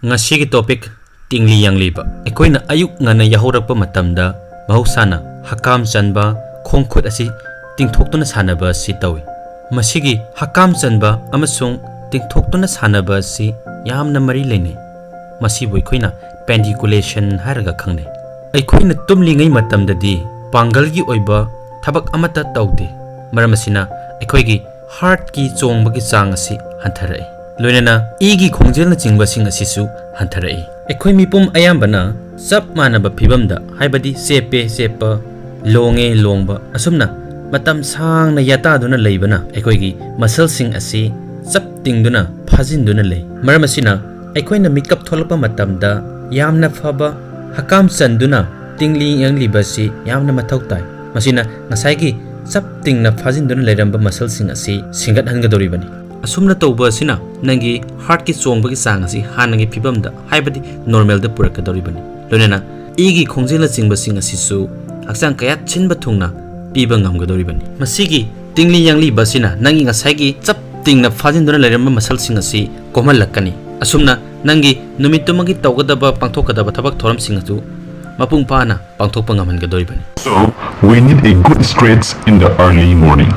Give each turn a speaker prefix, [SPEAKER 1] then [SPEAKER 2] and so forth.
[SPEAKER 1] Ngasigi topic tingli yang liba. Ekoina ayuk ngana yahorakpa matamda mahusana hakam chanba khongkhut asi tingthoktuna sanaba si tawi. Masigi hakam chanba amasung tingthoktuna sanaba si yamna mari lene. Masibu ekoina pendiculation haraga khangne. Ekoina tumlingai matamdadi pangalgi oiba thabak amata tawde. Maramasina ekoigi heart ki chongbagi chang asi hantarai. Loinana igi khongjel na chingba sing asisu hantarai. Ekhoi mipum ayambana sap manaba phibamda haibadi sepe sepa longe longba asumna matam sang na yata duna leibana ekhoigi muscle sing asi sap tingduna phajin duna lei. Maramasina ekhoina makeup tholpa matamda yamna phaba hakam chanduna tingli yang libasi yamna mathau tai. Masina ngasaigi sap tingna phajin duna leiramba muscle sing asi singat hangadoribani. Asumna tauba asina nangi heart ki chongbagi sang asi hanangi phibamda haibadi normal da purakadoribani. Loinana igi khongjela chingba sing asisu haksang kaya chinba thungna piba ngamgadoribani. Masigi tingli yangli basina nangi ngasaigi chap tingna phajinduna leiramba muscle sing asi komalakani. Asumna nangi numitumagi tawgadaba pangthokadaba thabak thoram sing atu mapung pana pangthokpa ngamhangadoribani.
[SPEAKER 2] So we need a good stretch in the early morning.